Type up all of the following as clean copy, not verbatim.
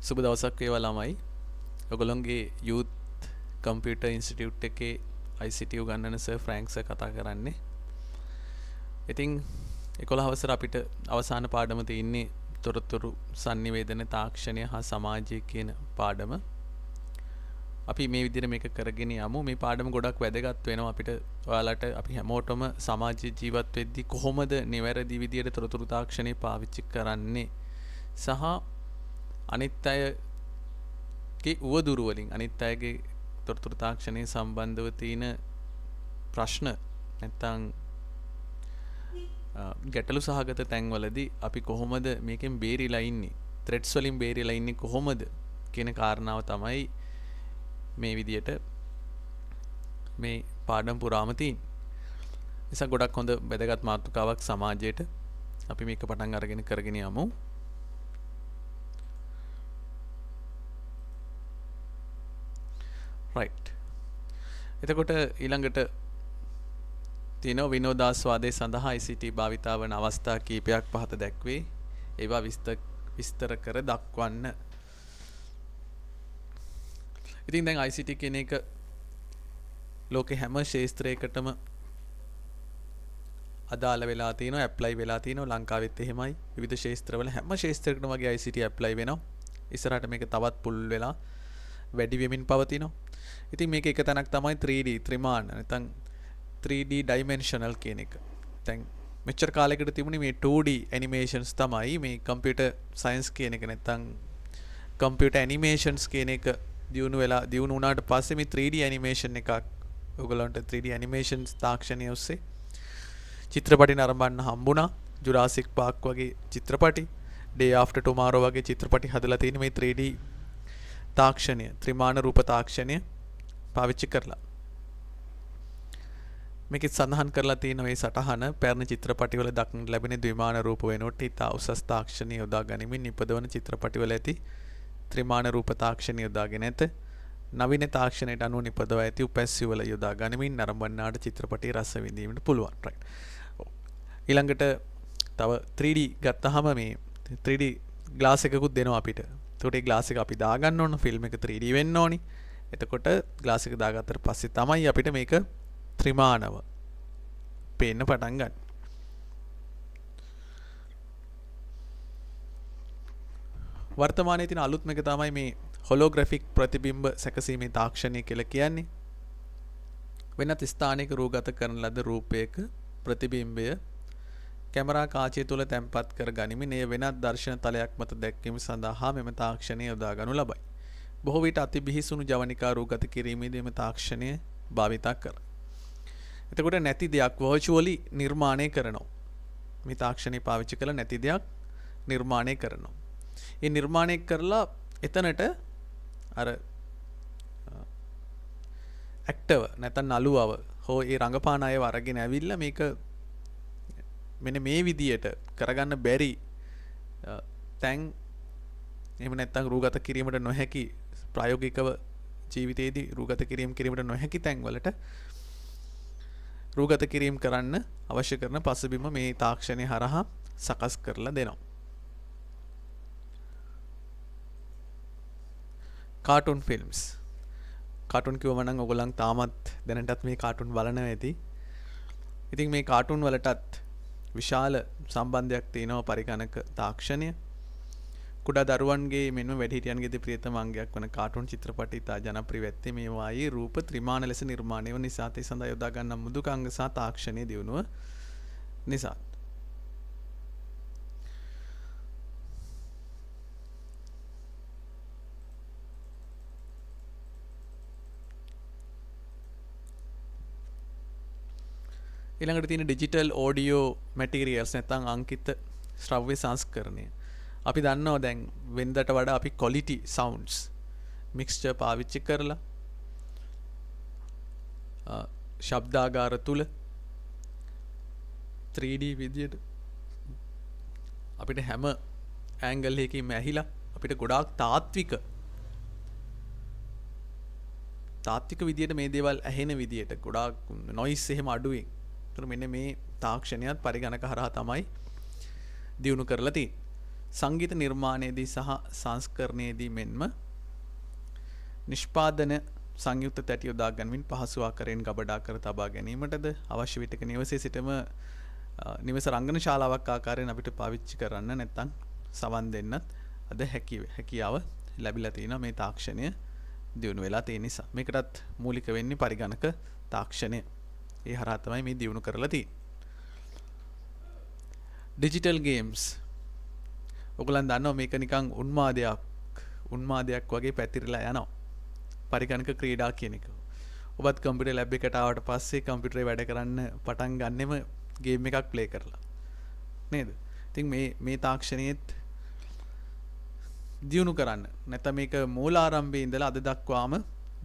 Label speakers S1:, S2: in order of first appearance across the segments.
S1: සුබ දවසක් වේවා ළමයි. ඔයගොල්ලෝගේ youth computer institute එකේ ICT උගන්වන සර් ෆ්‍රැන්ක් සර් කතා කරන්නේ. ඉතින් 11 වසර අපිට අවසාන පාඩම තියෙන්නේ තොරතුරු sannivedana තාක්ෂණය හා සමාජය කියන පාඩම. අපි මේ විදිහට මේක කරගෙන යමු. මේ පාඩම ගොඩක් වැදගත් වෙනවා අපිට. ඔයාලට අපි හැමෝටම සමාජ ජීවත් වෙද්දී කොහොමද නිවැරදි විදිහට තොරතුරු තාක්ෂණය පාවිච්චි කරන්නේ සහ අනිත් අයගේ උවදුරු වලින් අනිත් අයගේ තොරතුරු තාක්ෂණය සම්බන්ධව තියෙන ප්‍රශ්න නැත්නම් ගැටලු සහගත තැන්වලදී අපි කොහොමද මේකෙන් බේරිලා ඉන්නේ, ත්‍රෙඩ්ස් වලින් බේරිලා ඉන්නේ කොහොමද කියන කාරණාව තමයි මේ විදියට මේ පාඩම් පුරාම තියෙන්නේ. නිසා ගොඩක් හොඳ වැදගත් මාතෘකාවක් සමාජයට අපි මේක පටන් අරගෙන කරගෙන යමු. right. එතකොට ඊළඟට තියෙනවා විනෝදාස්වාදයේ සඳහා ICT භාවිතා වන අවස්ථා කීපයක් පහත දැක්වේ. ඒවා විස්තර කර දක්වන්න. ඉතින් දැන් ICT කියන එක ලෝකේ හැම ශාස්ත්‍රයකටම අදාළ වෙලා තියෙනවා, ඇප්ලයි වෙලා තියෙනවා. ලංකාවෙත් එහෙමයි. විවිධ ශාස්ත්‍රවල හැම ශාස්ත්‍රයකටම වගේ ICT ඇප්ලයි වෙනවා. ඉස්සරහට මේක තවත් පුළුල් වෙලා වැඩි වෙමින් පවතිනවා. ඉතින් මේක එක තැනක් තමයි 3D ත්‍රිමාන නැත්නම් 3D dimensional කියන එක. දැන් මෙච්චර කාලයකට තිබුණේ මේ 2D animations තමයි මේ computer science කියන එක නැත්නම් computer animations කියන එක දියුණු වුණාට පස්සේ මේ 3D animation එකක් ඔයගොල්ලන්ට 3D animations තාක්ෂණය ඔස්සේ චිත්‍රපටි නරඹන්න හම්බුණා. Jurassic Park වගේ චිත්‍රපටි, Day After Tomorrow වගේ චිත්‍රපටි හදලා තියෙන මේ 3D තාක්ෂණය, ත්‍රිමාන රූප තාක්ෂණය පාවිච්චි කරලා. මේකෙත් සඳහන් කරලා තියෙන මේ සටහන පැරණි චිත්‍රපටිවල දක්නට ලැබෙන ද්විමාන රූප වෙනුවට ඉතා උසස් තාක්ෂණය යොදා ගනිමින් නිපදවන චිත්‍රපටිවල ඇති ත්‍රිමාන රූප තාක්ෂණය යොදාගෙන ඇත. නවීන තාක්ෂණයට අනුව නිපදව ඇති උපැස්සිවල යොදා ගනිමින් නරඹන්නාට චිත්‍රපටයේ රස විඳීමට පුළුවන්. right. ඊළඟට තව 3D ගත්තාම මේ 3D ග්ලාස් එකකුත් දෙනවා අපිට. එතකොට ඒ ග්ලාස් එක අපි දාගන්න ඕන, ෆිල්ම් එක 3D වෙන්න ඕනි. එතකොට ග්ලාස් එක දාගත්තට පස්සේ තමයි අපිට මේක ත්‍රිමානව පේන්න පටන් ගන්න. වර්තමානයේ තියෙන අලුත්ම එක තමයි මේ හොලෝග්‍රැෆික් ප්‍රතිබිම්බ සැකසීමේ තාක්ෂණය කියලා කියන්නේ. වෙනත් ස්ථානයක රූගත කරන ලද රූපයක ප්‍රතිබිම්බය කැමරා කාචය තුළ තැන්පත් කර ගනිමින් එය වෙනත් දර්ශන තලයක් මත දැක්වීම සඳහා මෙම තාක්ෂණය යොදා ගනු ලබයි. බොහෝ විට අති බිහිසුණු ජවනිකා රූගත කිරීමේදී මෙම තාක්ෂණය භාවිතා කරයි. එතකොට නැති දෙයක් වර්චුවලි නිර්මාණය කරනවා. මේ තාක්ෂණය පාවිච්චි කරලා නැති දෙයක් නිර්මාණය කරනවා. ඒ නිර්මාණය කරලා එතනට අර ඇක්ටව නැත්නම් නළුවව හෝ ඒ රංගපාන අයව අරගෙන ඇවිල්ලා මේක මෙන්න මේ විදියට කරගන්න බැරි තැන් එහෙම නැත්නම් රූගත කිරීමට නොහැකි ප්‍රායෝගිකව ජීවිතයේදී රූගත කිරීමට නොහැකි තැන් වලට රූගත කිරීම කරන්න අවශ්‍ය කරන පසුබිම මේ තාක්ෂණය හරහා සකස් කරලා දෙනවා. Cartoon films. කාටුන් කිව්වම නම් ඔයගොල්ලන් තාමත් දැනටත් මේ කාටුන් බලනවා ඇති. ඉතින් මේ කාටුන් වලටත් විශාල සම්බන්ධයක් තියෙනවා පරිගණක තාක්ෂණය. කුඩා දරුවන්ගේ මෙන්ම වැඩිහිටියන්ගේ ප්‍රියතම අංගයක් වන කාටුන් චිත්‍රපටි ඉතා ජනප්‍රිය වෙත්තේ මේවායේ රූප ත්‍රිමාන ලෙස නිර්මාණය වන නිසා ඒ සඳහා යොදා ගන්නා මෘදුකාංග සහ තාක්ෂණයේ දියුණුව නිසා. ඊළඟට තියෙන ඩිජිටල් ඔඩියෝ මැටීරියල්ස් නැත්නම් අංකිත ශ්‍රව්‍ය සංස්කරණය. අපි දන්නවා දැන් වෙනදට වඩා අපි ක්වොලිටි සවුන්ඩ්ස් මික්ස්චර් පාවිච්චි කරලා ශබ්දාගාර තුල 3D විදියට අපිට හැම ඇන්ගල් එකකින්ම ඇහිලා අපිට ගොඩාක් තාත්වික විදියට මේ දේවල් ඇහෙන විදියට ගොඩාක් නොයිස් එහෙම අඩුවෙන්. ඒතර මෙන්න මේ තාක්ෂණයත් පරිගණක හරහා තමයි දියුණු කරලා තියෙන්නේ. සංගීත නිර්මාණයේදී සහ සංස්කරණයේදී මෙන්ම නිෂ්පාදන සංයුක්ත තැටි යොදා ගැනීමෙන් පහසු ආකාරයෙන් ගබඩා කර තබා ගැනීමටද අවශ්‍ය විටක නිවසේ සිටම නිවස රංගන ශාලාවක් ආකාරයෙන් අපිට පාවිච්චි කරන්න නැත්නම් සවන් දෙන්නත් අද හැකියාව ලැබිලා තියෙනවා මේ තාක්ෂණය දියුණු වෙලා තියෙන නිසා. මේකටත් මූලික වෙන්නේ පරිගණක තාක්ෂණය. ඒ හරහා තමයි මේ දියුණු කරලා තියෙන්නේ. Digital games. ඔයගොල්ලන් දන්නවා මේක නිකන් උන්මාදයක් වගේ පැතිරලා යනවා. පරිගණක ක්‍රීඩා කියන එක. ඔබත් කම්පියුටර් ලැබ් එකට ආවට පස්සේ කම්පියුටරේ වැඩ කරන්න පටන් ගන්නෙම ගේම් එකක් ප්ලේ කරලා. නේද? ඉතින් මේ තාක්ෂණයේත් දියුණු කරන්න නැත්නම් මේක මූලාරම්භයේ ඉඳලා අද දක්වාම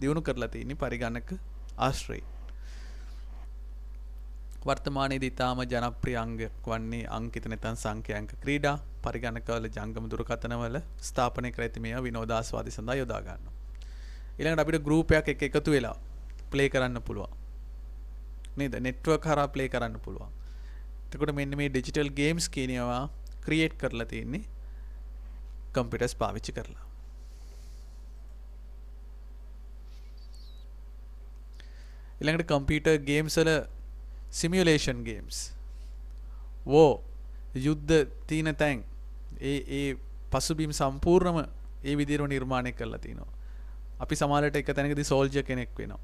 S1: දියුණු කරලා තියෙන්නේ පරිගණක ආශ්‍රයයෙන්. වර්තමානයේදී තාම ජනප්‍රිය අංගයක් වන්නේ අංකිත නැත්නම් සංඛ්‍යාංක ක්‍රීඩා පරිගණකවල ජංගම දුරකථනවල ස්ථාපනය කර ඇති මේවා විනෝදාස්වාදී සඳහා යොදා ගන්නවා. ඊළඟට අපිට ගෲප් එකක් එකතු වෙලා ප්ලේ කරන්න පුළුවන්. නේද? නෙට්වර්ක් හරහා ප්ලේ කරන්න පුළුවන්. එතකොට මෙන්න මේ ඩිජිටල් ගේම්ස් කියන ඒවා ක්‍රියේට් කරලා තියෙන්නේ කම්පියුටර්ස් පාවිච්චි කරලා. ඊළඟට කම්පියුටර් ගේම්ස් වල සිමියුලේෂන් ගේම්ස්. යුද්ධ තීන තැන් ඒ පසුබිම් සම්පූර්ණම ඒ විදිහට නිර්මාණය කරලා තිනවා. අපි සමහරවිට එක තැනකදී සෝල්ජර් කෙනෙක් වෙනවා.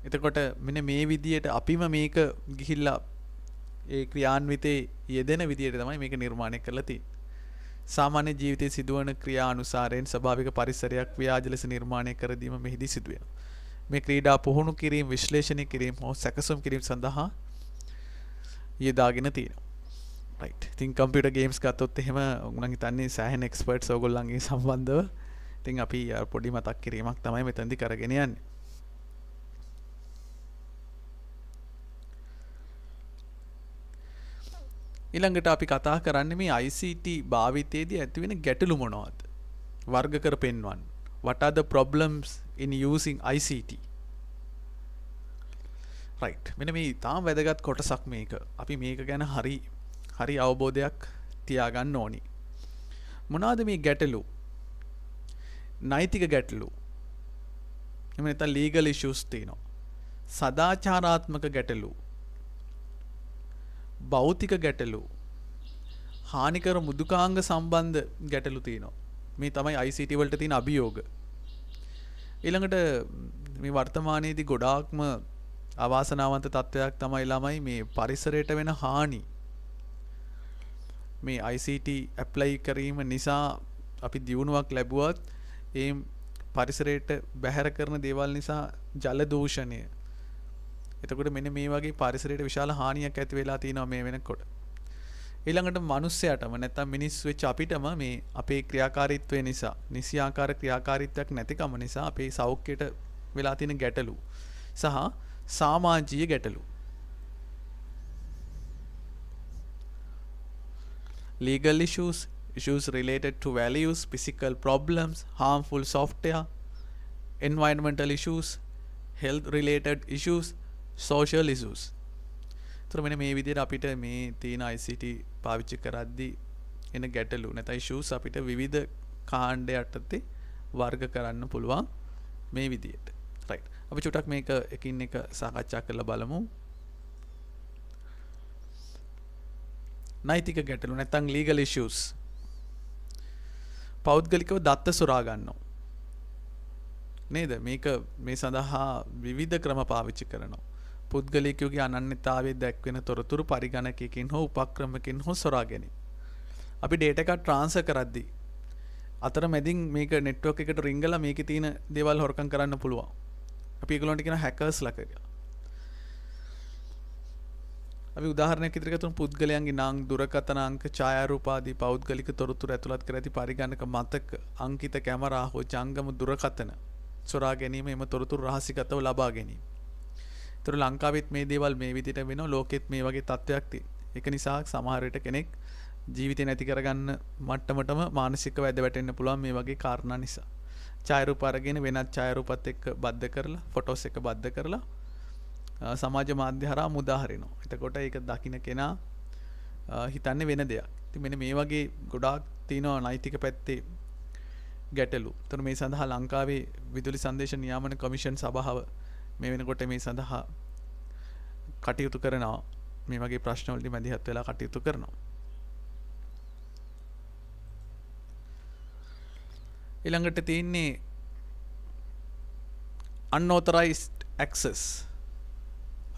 S1: එතකොට මෙන්න මේ විදිහට අපිම මේක ගිහිල්ලා ඒ ක්‍රියාන්විතේ යෙදෙන විදිහට තමයි මේක නිර්මාණය කරලා තියෙන්නේ. සාමාන්‍ය ජීවිතයේ සිදුවන ක්‍රියා අනුසාරයෙන් ස්වභාවික පරිසරයක් ව්‍යාජ ලෙස නිර්මාණය කර දීම මෙහිදී සිදු වෙනවා. මේ ක්‍රීඩා පුහුණු කිරීම, විශ්ලේෂණය කිරීම හෝ සැකසුම් කිරීම සඳහා යෙදාගෙන තියෙනවා. රයිට්. ඉතින් කම්පියුටර් ගේම්ස් ගත්තොත් එහෙම මම හිතන්නේ සෑහෙන එක්ස්පර්ට්ස් ඕගොල්ලන්ගේ සම්බන්ධව. ඉතින් අපි පොඩි මතක් කිරීමක් තමයි මෙතනදී කරගෙන යන්නේ. ඊළඟට අපි කතා කරන්නේ මේ ICT භාවිතයේදී ඇතිවෙන ගැටලු මොනවද? වර්ග කර පෙන්වන්න. What are the problems in using ICT? right. මෙන්න මේ තාම වැදගත් කොටසක් මේක. අපි මේක ගැන හරි අවබෝධයක් තියාගන්න ඕනි. මොනවාද මේ ගැටලු? නෛතික ගැටලු. එහෙම නැත්නම් legal issues තියෙනවා. සදාචාරාත්මක ගැටලු. භෞතික ගැටලු, හානිකර මෘදුකාංග සම්බන්ධ ගැටලු තියෙනවා. මේ තමයි ICT වලට තියෙන අභියෝග. ඊළඟට මේ වර්තමානයේදී ගොඩාක්ම අවාසනාවන්ත තත්ත්වයක් තමයි ළමයි මේ පරිසරයට වෙන හානි. මේ ICT ඇප්ලයි කිරීම නිසා අපි දියුණුවක් ලැබුවත් ඒ පරිසරයට බැහැර කරන දේවල් නිසා ජල දූෂණය. එතකොට මෙන්න මේ වගේ පරිසරයට විශාල හානියක් ඇති වෙලා තියෙනවා මේ වෙනකොට. ඊළඟට මිනිස්සයාටම නැත්තම් මිනිස් වෙච්ච අපිටම මේ අපේ ක්‍රියාකාරීත්වය නිසා, නිසියාකාර ක්‍රියාකාරීත්වයක් නැතිකම නිසා අපේ සෞඛ්‍යයට වෙලා තියෙන ගැටලු සහ සමාජීය ගැටලු. Legal issues related to values, physical problems, harmful software, environmental issues, health related issues, social issues. तर මෙන්න මේ විදිහට අපිට මේ තියෙන ICT පාවිච්චි කරද්දී එන ගැටලු නැත්නම් issues අපිට විවිධ කාණ්ඩ යටතේ වර්ග කරන්න පුළුවන් මේ විදිහට. right. අපි චුට්ටක් මේක එකින් එක සාකච්ඡා කරලා බලමු. නෛතික ගැටලු නැත්නම් legal issues. පෞද්ගලිකව දත්ත සොරා ගන්නවා. නේද? මේක මේ සඳහා විවිධ ක්‍රම පාවිච්චි කරනවා. පුද්ගලිකයෝගේ අනන්‍යතාවය දැක්වෙන තොරතුරු පරිගණකයකින් හෝ උපක්‍රමකින් හෝ සොරා ගැනීම. අපි data එකක් transfer කරද්දී අතරමැදින් මේක network එකට රිංගලා මේකේ තියෙන දේවල් හොරකම් කරන්න පුළුවන්. අපි ඒගොල්ලන්ට කියන hackers ලා කියලා. අපි උදාහරණයක් විදිහට ගත්තොත් පුද්ගලයන්ගේ නම්, දුරකථන අංක, ඡායාරූප ආදී පෞද්ගලික තොරතුරු ඇතුළත් කර ඇති පරිගණක මතක, අංකිත කැමරා හෝ ජංගම දුරකථන සොරා ගැනීම එම තොරතුරු රහසිගතව ලබා ගැනීම. ඒතර ලංකාවෙත් මේ දේවල් මේ විදිහට වෙනවා, ලෝකෙත් මේ වගේ තත්ත්වයක් තියෙනවා. ඒක නිසා සමහර විට කෙනෙක් ජීවිතේ නැති කරගන්න මට්ටමටම මානසිකව ඇද වැටෙන්න පුළුවන් මේ වගේ කාරණා නිසා. ඡායාරූප අරගෙන වෙනත් ඡායාරූපත් එක්ක බද්ධ කරලා, ෆොටෝස් එක බද්ධ කරලා සමාජ මාධ්‍ය හරහා මුදා හරිනවා. එතකොට ඒක දකින්න කෙනා හිතන්නේ වෙන දෙයක්. ඉතින් මෙන්න මේ වගේ ගොඩාක් තියෙනවා නෛතික පැත්තේ ගැටලු. එතන මේ සඳහා ලංකාවේ විදුලි සංදේශ නියාමන කමිෂන් සභාව මේ වෙනකොට මේ සඳහා කටයුතු කරනවා. මේ වගේ ප්‍රශ්න වලදී මැදිහත් වෙලා කටයුතු කරනවා. ඊළඟට තියෙන්නේ unauthorized access.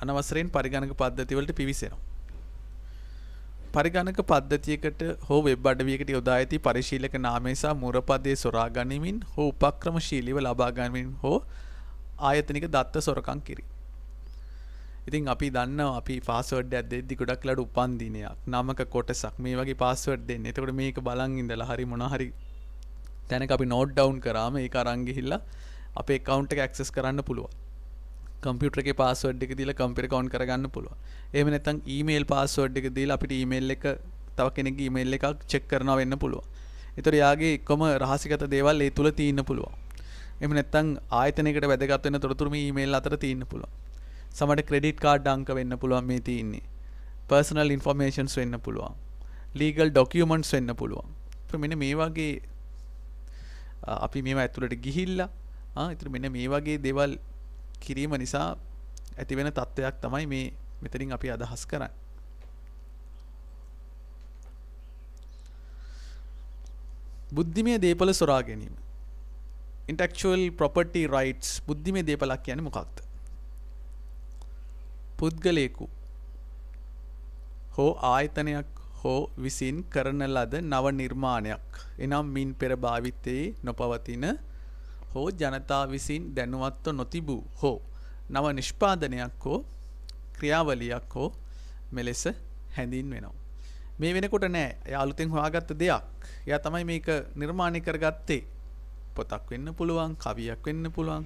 S1: අනවසරයෙන් පරිගණක පද්ධති වලට පිවිසෙනවා. පරිගණක පද්ධතියකට හෝ වෙබ් අඩවියකට යොදා ඇති පරිශීලක නාමය සහ මුරපදයේ සොරා ගැනීමෙන් හෝ උපක්‍රමශීලීව ලබා ගැනීමෙන් හෝ ආයතනික දත්ත සොරකම් කිරීම. ඉතින් අපි දන්නවා අපි පාස්වර්ඩ් එකක් දෙද්දි ගොඩක් වෙලාවට උපන් දිනයක් නාමක කොටසක් මේ වගේ පාස්වර්ඩ් දෙන්න. එතකොට මේක බලන් ඉඳලා හරි මොනවා හරි තැනක අපි නෝට් ඩවුන් කරාම ඒක අරන් ගිහිල්ලා අපේ account එක access කරන්න පුළුවන්. කම්පියුටර් එකේ පාස්වර්ඩ් එක දීලා කම්පියුටර් එක on කරගන්න පුළුවන්. එහෙම නැත්නම් ඊමේල් පාස්වර්ඩ් එක දීලා අපිට ඊමේල් එක තව කෙනෙක්ගේ ඊමේල් එකක් චෙක් කරනවා වෙන්න පුළුවන්. ඒතර යාගේ එක්කම රහසිගත දේවල් ඒ තුල තියෙන්න පුළුවන්. එහෙම නැත්නම් ආයතනයකට වැදගත් වෙන තොරතුරු මේ ඊමේල් අතර තියෙන්න පුළුවන්. සමහරට ක්‍රෙඩිට් කාඩ් අංක වෙන්න පුළුවන් මේ තියෙන්නේ. personal informations වෙන්න පුළුවන්. legal documents වෙන්න පුළුවන්. මෙන්න මේ වගේ අපි මේවා ඇතුළට ගිහිල්ලා ඉතින් මෙන්න මේ වගේ දේවල් කිරීම නිසා ඇති වෙන තත්ත්වයක් තමයි මේ මෙතනින් අපි අදහස් කරන්නේ. බුද්ධිමය දේපල සොරා ගැනීම. intellectual property rights බුද්ධිමය දේපලක් කියන්නේ මොකක්ද? පුද්ගලයෙකු හෝ ආයතනයක් හෝ විසින් කරන ලද නව නිර්මාණයක් එනම් මින් පෙර භාවිතයේ නොපවතින හෝ ජනතා විසින් දැනුවත්ව නොතිබූ හෝ නව නිෂ්පාදනයක් හෝ ක්‍රියාවලියක් හෝ මෙලෙස හැඳින්වෙනවා. මේ වෙනකොට නෑ එයා අලුතෙන් හොයාගත්ත දෙයක්. එයා තමයි මේක නිර්මාණය කරගත්තේ. පොතක් වෙන්න පුළුවන්, කවියක් වෙන්න පුළුවන්,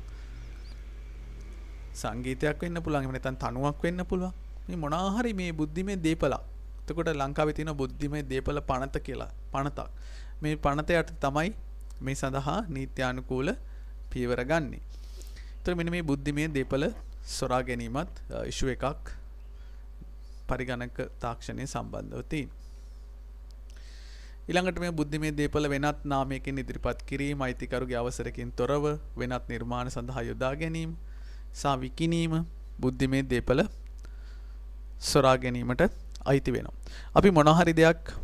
S1: සංගීතයක් වෙන්න පුළුවන්, එහෙම නැත්නම් තනුවක් වෙන්න පුළුවන්. මේ මොනවා හරි මේ බුද්ධිමය දේපලක්. එතකොට ලංකාවේ තියෙන බුද්ධිමය දේපල පනත කියලා පනතක්. මේ පනත යට තමයි මේ සඳහා නීත්‍යානුකූල පියවර ගන්නේ. ඒතර මෙන්න මේ බුද්ධිමය දේපල සොරා ගැනීමත් ඉෂුව එකක් පරිගණක තාක්ෂණය සම්බන්ධව තියෙනවා. ඊළඟට මේ බුද්ධිමය දේපල වෙනත් නාමයකින් ඉදිරිපත් කිරීම, අයිතිකරුගේ අවසරකින් තොරව වෙනත් නිර්මාණ සඳහා යොදා ගැනීම සහ විකිණීම බුද්ධිමය දේපල සොරා ගැනීමට අයිති වෙනවා. අපි මොනවා හරි දෙයක්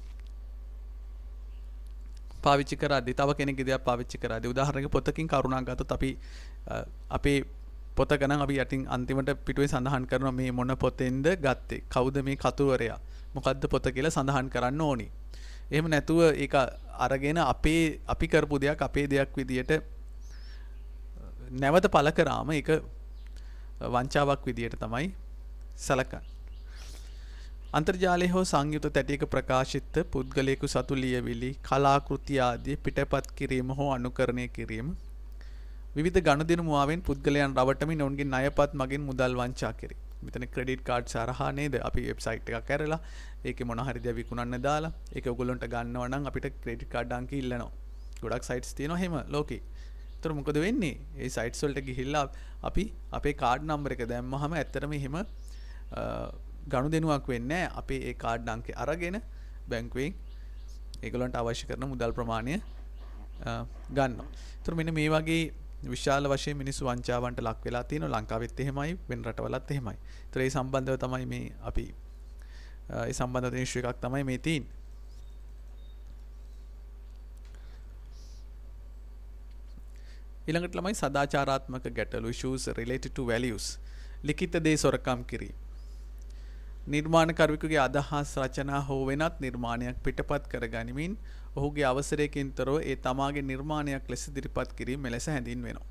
S1: පාවිච්චි කරද්දී තව කෙනෙක්ගේ දෙයක් පාවිච්චි කරද්දී උදාහරණයක් පොතකින් කරුණක් ගත්තොත් අපි අපේ පොත ගණන් අපි යටින් අන්තිමට පිටුවේ සඳහන් කරනවා මේ මොන පොතෙන්ද ගත්තේ, කවුද මේ කතුවරයා, මොකද්ද පොත කියලා සඳහන් කරන්න ඕනි. එහෙම නැතුව ඒක අරගෙන අපි කරපු දෙයක් අපේ දෙයක් විදියට නැවත පළ කරාම ඒක වංචාවක් විදියට තමයි සලකන්නේ. අන්තර්ජාලය හෝ සංයුත තැටියක ප්‍රකාශිත පුද්ගලයෙකු සතු ලියවිලි, කලාකෘති ආදී පිටපත් කිරීම හෝ අනුකරණය කිරීම, විවිධ ගනුදෙනු මුවාවෙන් පුද්ගලයන් රවටමින් ඔවුන්ගේ ණයපත් මගින් මුදල් වංචා කිරීම. මෙතන ක්‍රෙඩිට් කාඩ් සරහා නේද අපි වෙබ්සයිට් එකක් ඇරලා ඒකේ මොන හරි දේ විකුණන්න දාලා ඒක ඔයගොල්ලන්ට ගන්නවා නම් අපිට ක්‍රෙඩිට් කාඩ් අංක ඉල්ලනවා. ගොඩක් සයිට්ස් තියෙනවා එහෙම ලෝකේ. ඒතර මොකද වෙන්නේ? ඒ සයිට්ස් වලට ගිහිල්ලා අපි අපේ කාඩ් නම්බර් එක දැම්මහම ඇත්තටම එහෙම ගනුදෙනුවක් වෙන්නේ නැහැ. අපි ඒ කාඩ් අංකේ අරගෙන බැංකුවෙන් ඒගොල්ලන්ට අවශ්‍ය කරන මුදල් ප්‍රමාණය ගන්නවා. ඒතර මෙන්න මේ වගේ විශාල වශයෙන් මිනිස්සු වංචාවන්ට ලක් වෙලා තියෙනවා. ලංකාවෙත් එහෙමයි, වෙන රටවලත් එහෙමයි. ඒතර ඒ සම්බන්ධව තමයි මේ අපි ඒ සම්බන්ධව ඉෂුව එකක් තමයි මේ තියෙන්නේ. ඊළඟට ළමයි සදාචාරාත්මක ගැටලු issues related to values. ලිඛිත දේ සොරකම් කිරීම. නිර්මාණකරුවෙකුගේ අදහස් රචනා හෝ වෙනත් නිර්මාණයක් පිටපත් කර ගනිමින් ඔහුගේ අවසරයකින් තොරව ඒ තමාගේ නිර්මාණයක් ලෙස ඉදිරිපත් කිරීම මෙලෙස හැඳින්වෙනවා.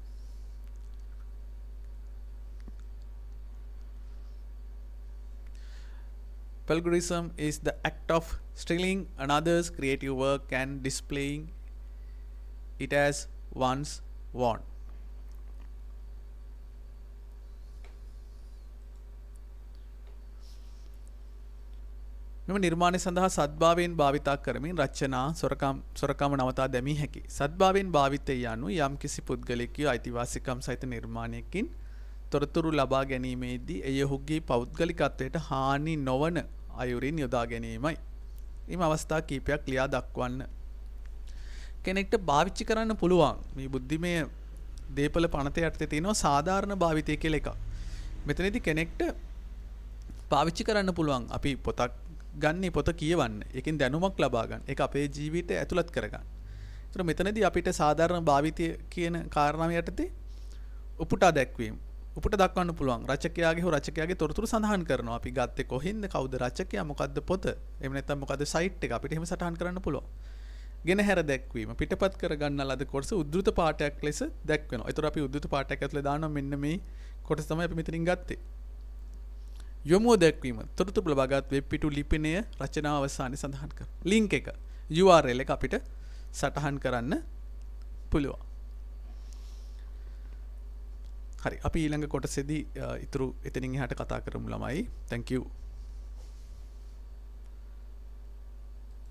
S1: Plagiarism is the act of stealing another's creative work and displaying it as one's own. මෙම නිර්මාණය සඳහා සද්භාවයෙන් භාවිතා කරමින් රචනා සොරකම නවතා දැමිය හැකි. සද්භාවයෙන් භාවිතය යනු යම්කිසි පුද්ගලයෙකුගේ අයිතිවාසිකම් සහිත නිර්මාණයකින් තොරතුරු ලබා ගැනීමේදී එය ඔහුගේ පෞද්ගලිකත්වයට හානි නොවන අයුරින් යොදා ගැනීමයි. එම අවස්ථා කීපයක් ලියා දක්වන්න. කෙනෙක්ට භාවිච්චි කරන්න පුළුවන් මේ බුද්ධිමය දේපල පනත යටතේ තියෙනවා සාධාරණ භාවිතය කියලා එකක්. මෙතනදී කෙනෙක්ට පාවිච්චි කරන්න පුළුවන් අපි පොතක් ගන්න පොත කියවන්න. ඒකෙන් දැනුමක් ලබා ගන්න. ඒක අපේ ජීවිතය ඇතුළත් කරගන්න. ඒතර මෙතනදී අපිට සාධාරණ භාවිතය කියන කාරණාව යටතේ උපුටා දැක්වීම. උපුට දක්වන්න පුළුවන්. රචකයාගේ හෝ රචකයාගේ තොරතුරු සඳහන් කරනවා. අපි ගත්තේ කොහෙන්ද? කවුද රචකයා? මොකද්ද පොත? එහෙම නැත්නම් මොකද්ද සයිට් එක? අපිට එහෙම සටහන් කරන්න පුළුවන්. ගෙනහැර දැක්වීම. පිටපත් කරගන්න ලද කොටස උද්දෘත පාඨයක් ලෙස දැක්වෙනවා. ඒතර අපි උද්දෘත පාඨයක් ඇතුලේ දානවා මෙන්න මේ කොටස තමයි අපි මෙතනින් ගත්තේ. යොමුව දැක්වීම. තොරතුරු ලබාගත් වෙබ් පිටු ලිපිනය රචනාව අවසානයේ සඳහන් කරනවා. ලින්ක් එක URL එක අපිට සටහන් කරන්න පුළුවන්. හරි අපි ඊළඟ කොටසේදී ඉතුරු එතනින් එහාට කතා කරමු ළමයි. Thank you.